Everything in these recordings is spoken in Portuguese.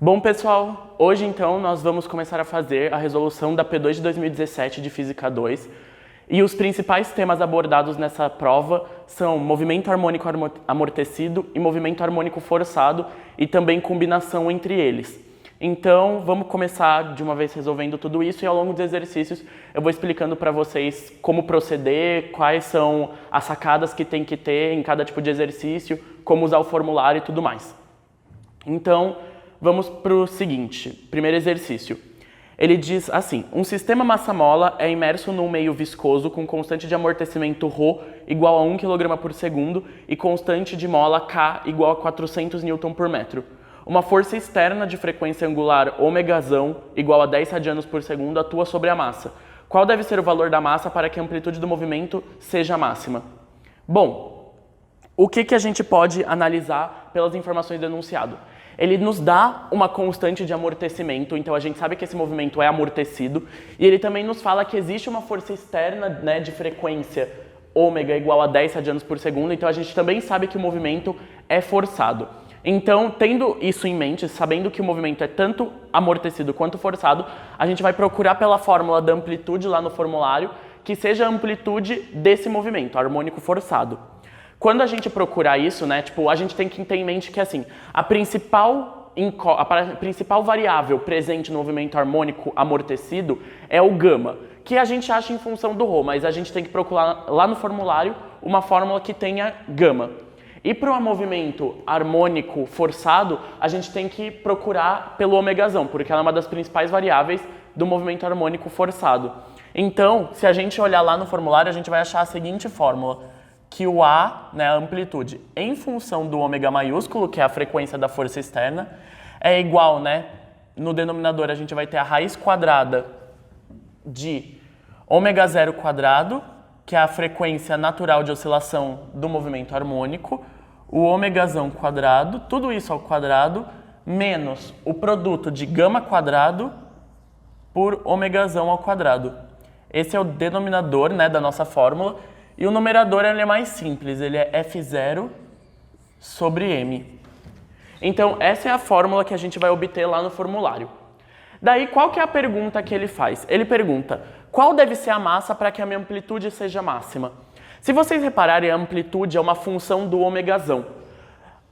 Bom, pessoal, hoje então nós vamos começar a fazer a resolução da P2 de 2017 de Física 2 e os principais temas abordados nessa prova são movimento harmônico amortecido e movimento harmônico forçado e também combinação entre eles. Então, vamos começar de uma vez resolvendo tudo isso e ao longo dos exercícios eu vou explicando para vocês como proceder, quais são as sacadas que tem que ter em cada tipo de exercício, como usar o formulário e tudo mais. Então, vamos para o seguinte, primeiro exercício. Ele diz assim, um sistema massa-mola é imerso num meio viscoso com constante de amortecimento ρ igual a 1 kg por segundo e constante de mola K igual a 400 Nm por metro. Uma força externa de frequência angular ômegazão igual a 10 radianos por segundo atua sobre a massa. Qual deve ser o valor da massa para que a amplitude do movimento seja máxima? Bom, o que a gente pode analisar pelas informações do enunciado? Ele nos dá uma constante de amortecimento, então a gente sabe que esse movimento é amortecido, e ele também nos fala que existe uma força externa, de frequência ômega igual a 10 radianos por segundo, então a gente também sabe que o movimento é forçado. Então, tendo isso em mente, sabendo que o movimento é tanto amortecido quanto forçado, a gente vai procurar pela fórmula da amplitude lá no formulário, que seja a amplitude desse movimento, harmônico forçado. Quando a gente procurar isso, a gente tem que ter em mente que assim, a principal variável presente no movimento harmônico amortecido é o gama, que a gente acha em função do ρ, mas a gente tem que procurar lá no formulário uma fórmula que tenha gama. E para o movimento harmônico forçado, a gente tem que procurar pelo ômegazão, porque ela é uma das principais variáveis do movimento harmônico forçado. Então, se a gente olhar lá no formulário, a gente vai achar a seguinte fórmula, que o A, a amplitude, em função do ômega maiúsculo, que é a frequência da força externa, é igual, no denominador a gente vai ter a raiz quadrada de ômega zero quadrado, que é a frequência natural de oscilação do movimento harmônico, o ômegazão quadrado, tudo isso ao quadrado, menos o produto de gama quadrado por ômegazão ao quadrado. Esse é o denominador, da nossa fórmula. E o numerador ele é mais simples, ele é F0 sobre M. Então, essa é a fórmula que a gente vai obter lá no formulário. Daí, qual que é a pergunta que ele faz? Ele pergunta, qual deve ser a massa para que a minha amplitude seja máxima? Se vocês repararem, a amplitude é uma função do ômegazão.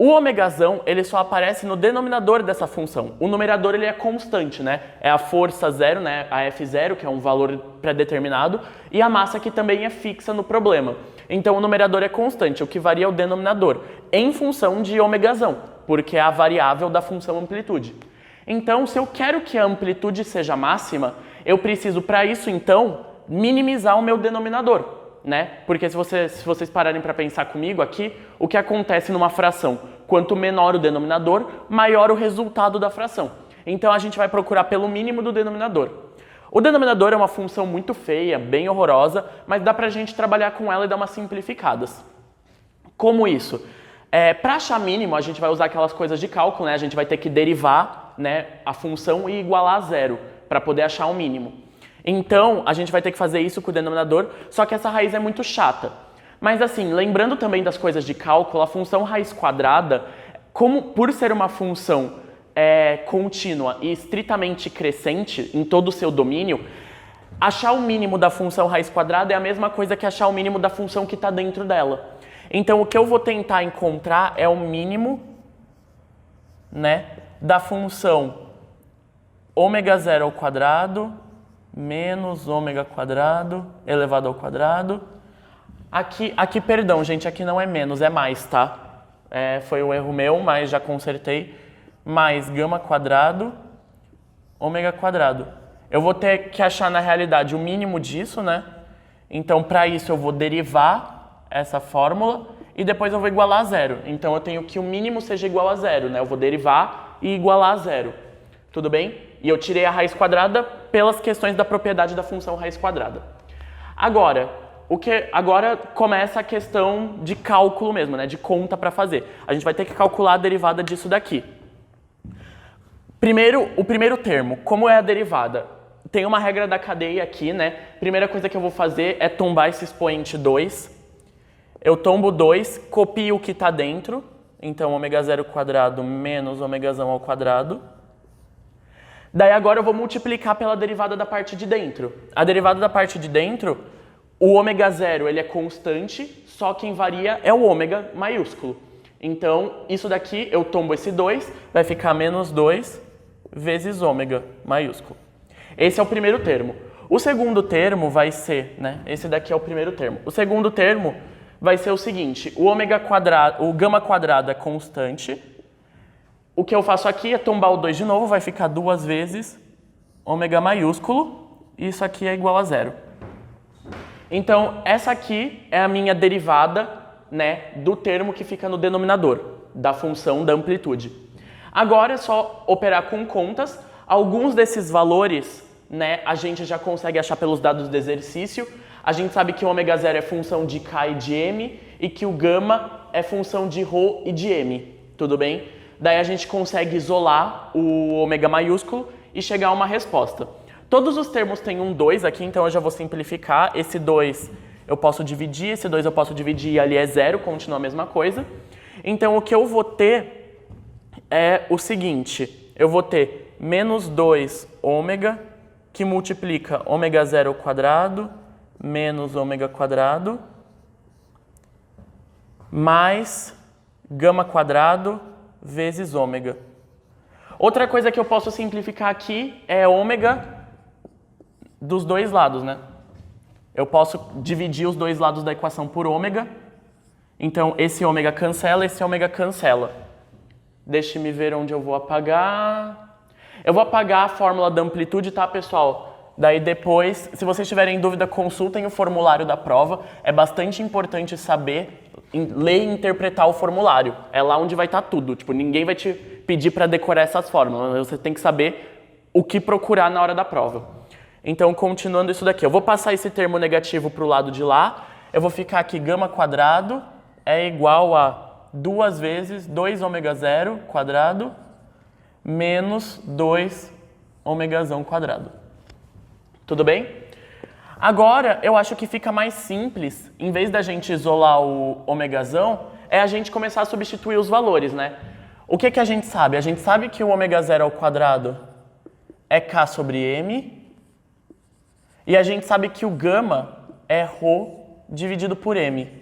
O ômegazão, ele só aparece no denominador dessa função. O numerador, ele é constante, É a força zero, a F0, que é um valor pré-determinado, e a massa que também é fixa no problema. Então, o numerador é constante, o que varia é o denominador, em função de ômegazão, porque é a variável da função amplitude. Então, se eu quero que a amplitude seja máxima, eu preciso, para isso, então, minimizar o meu denominador. Porque se vocês pararem para pensar comigo aqui, o que acontece numa fração? Quanto menor o denominador, maior o resultado da fração. Então a gente vai procurar pelo mínimo do denominador. O denominador é uma função muito feia, bem horrorosa, mas dá pra gente trabalhar com ela e dar umas simplificadas. Como isso? Para achar mínimo, a gente vai usar aquelas coisas de cálculo, A gente vai ter que derivar a função e igualar a zero para poder achar o mínimo. Então, a gente vai ter que fazer isso com o denominador, só que essa raiz é muito chata. Mas assim, lembrando também das coisas de cálculo, a função raiz quadrada, por ser uma função contínua e estritamente crescente em todo o seu domínio, achar o mínimo da função raiz quadrada é a mesma coisa que achar o mínimo da função que está dentro dela. Então, o que eu vou tentar encontrar é o mínimo, da função ômega zero ao quadrado menos ômega quadrado elevado ao quadrado. Aqui, perdão, gente, aqui não é menos, é mais, tá? Foi um erro meu, mas já consertei. Mais gama quadrado, ômega quadrado. Eu vou ter que achar, na realidade, o mínimo disso, Então, para isso, eu vou derivar essa fórmula e depois eu vou igualar a zero. Então, eu tenho que o mínimo seja igual a zero, Eu vou derivar e igualar a zero. Tudo bem? E eu tirei a raiz quadrada pelas questões da propriedade da função raiz quadrada. Agora começa a questão de cálculo mesmo, de conta para fazer. A gente vai ter que calcular a derivada disso daqui. O primeiro termo, como é a derivada? Tem uma regra da cadeia aqui, Primeira coisa que eu vou fazer é tombar esse expoente 2. Eu tombo 2, copio o que está dentro. Então, ômega zero quadrado menos ômegazão ao quadrado. Daí agora eu vou multiplicar pela derivada da parte de dentro. A derivada da parte de dentro, o ômega zero ele é constante, só quem varia é o ômega maiúsculo. Então, isso daqui, eu tombo esse 2, vai ficar menos 2 vezes ômega maiúsculo. Esse é o primeiro termo. O segundo termo vai ser, né? Esse daqui é o primeiro termo. O segundo termo vai ser o seguinte, o gama quadrado é constante. O que eu faço aqui é tombar o 2 de novo, vai ficar 2 vezes ômega maiúsculo, e isso aqui é igual a zero. Então, essa aqui é a minha derivada, né, do termo que fica no denominador, da função da amplitude. Agora é só operar com contas. Alguns desses valores, né, a gente já consegue achar pelos dados do exercício. A gente sabe que o ômega zero é função de K e de M e que o gama é função de ρ e de M, tudo bem? Daí a gente consegue isolar o ômega maiúsculo e chegar a uma resposta. Todos os termos têm um 2 aqui, então eu já vou simplificar. Esse 2 eu posso dividir, esse 2 eu posso dividir e ali é zero, continua a mesma coisa. Então o que eu vou ter é o seguinte, eu vou ter menos 2 ômega, que multiplica ômega zero ao quadrado, menos ômega quadrado, mais gama quadrado vezes ômega. Outra coisa que eu posso simplificar aqui é ômega dos dois lados, né? Eu posso dividir os dois lados da equação por ômega. Então, esse ômega cancela, esse ômega cancela. Deixe-me ver onde eu vou apagar. Eu vou apagar a fórmula da amplitude, tá, pessoal? Daí depois, se vocês tiverem dúvida, consultem o formulário da prova. É bastante importante saber ler e interpretar o formulário. É lá onde vai estar tudo. Tipo, ninguém vai te pedir para decorar essas fórmulas. Você tem que saber o que procurar na hora da prova. Então, continuando isso daqui, eu vou passar esse termo negativo para o lado de lá. Eu vou ficar aqui, gama quadrado é igual a 2 vezes 2 ômega zero quadrado menos 2 ômegazão quadrado. Tudo bem? Agora, eu acho que fica mais simples, em vez da gente isolar o ômegazão, é a gente começar a substituir os valores, né? O que a gente sabe? A gente sabe que o ômega zero ao quadrado é K sobre M, e a gente sabe que o gama é ρ dividido por M.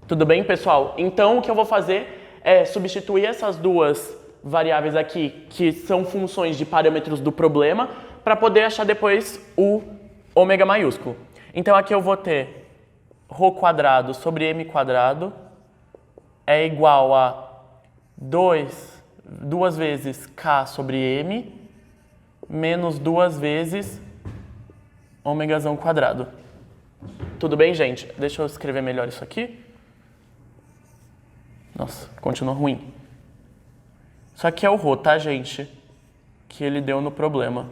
Tudo bem, pessoal? Então, o que eu vou fazer é substituir essas duas variáveis aqui, que são funções de parâmetros do problema, para poder achar depois o ômega maiúsculo. Então, aqui eu vou ter ρ quadrado sobre M quadrado é igual a 2 vezes K sobre M menos 2 vezes ômegazão quadrado. Tudo bem, gente? Deixa eu escrever melhor isso aqui. Nossa, continua ruim. Isso aqui é o ρ, tá, gente? Que ele deu no problema.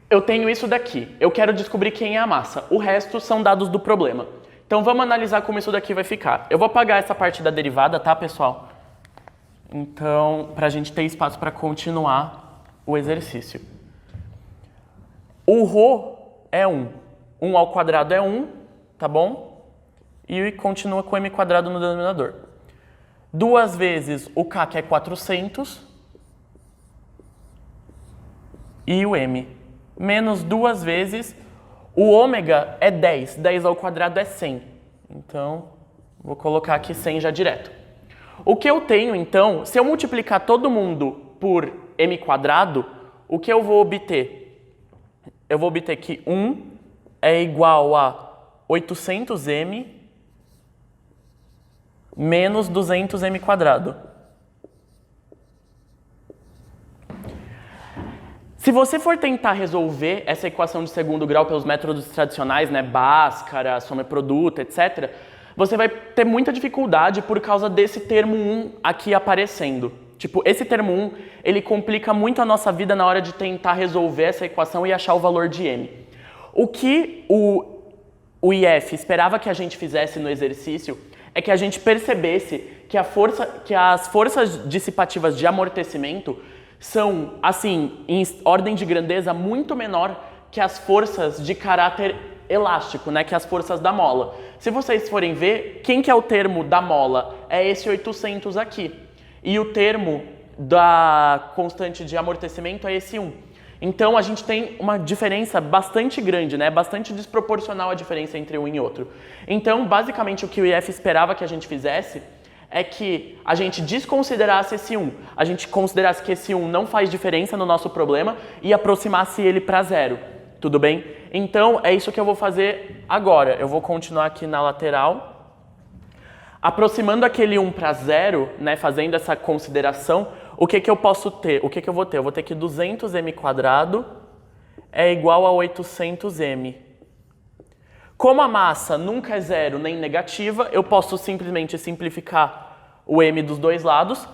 Eu tenho isso daqui. Eu quero descobrir quem é a massa. O resto são dados do problema. Então vamos analisar como isso daqui vai ficar. Eu vou apagar essa parte da derivada, tá, pessoal? Então, para a gente ter espaço para continuar o exercício. O ρ é 1. 1 ao quadrado é 1, tá bom? E continua com m quadrado no denominador. 2 vezes o k, que é 400, e o m. Menos 2 vezes o ômega é 10. 10 ao quadrado é 100. Então, vou colocar aqui 100 já direto. O que eu tenho, então, se eu multiplicar todo mundo por m quadrado, o que eu vou obter? Eu vou obter que 1 é igual a 800m menos 200m quadrado. Se você for tentar resolver essa equação de segundo grau pelos métodos tradicionais, né, Bhaskara, soma e produto, etc., você vai ter muita dificuldade por causa desse termo 1 aqui aparecendo. Tipo, esse termo 1, ele complica muito a nossa vida na hora de tentar resolver essa equação e achar o valor de m. O que o IF esperava que a gente fizesse no exercício é que a gente percebesse que as forças dissipativas de amortecimento são, assim, em ordem de grandeza muito menor que as forças de caráter elástico, né, que as forças da mola. Se vocês forem ver, quem que é o termo da mola? É esse 800 aqui. E o termo da constante de amortecimento é esse 1. Então, a gente tem uma diferença bastante grande, né? Bastante desproporcional a diferença entre um e outro. Então, basicamente, o que o IF esperava que a gente fizesse é que a gente desconsiderasse esse 1. A gente considerasse que esse 1 não faz diferença no nosso problema e aproximasse ele para 0. Tudo bem? Então, é isso que eu vou fazer agora. Eu vou continuar aqui na lateral. Aproximando aquele 1 para 0, né, fazendo essa consideração, o que eu posso ter? O que eu vou ter? Eu vou ter que 200m² é igual a 800m. Como a massa nunca é zero nem negativa, eu posso simplesmente simplificar o m dos dois lados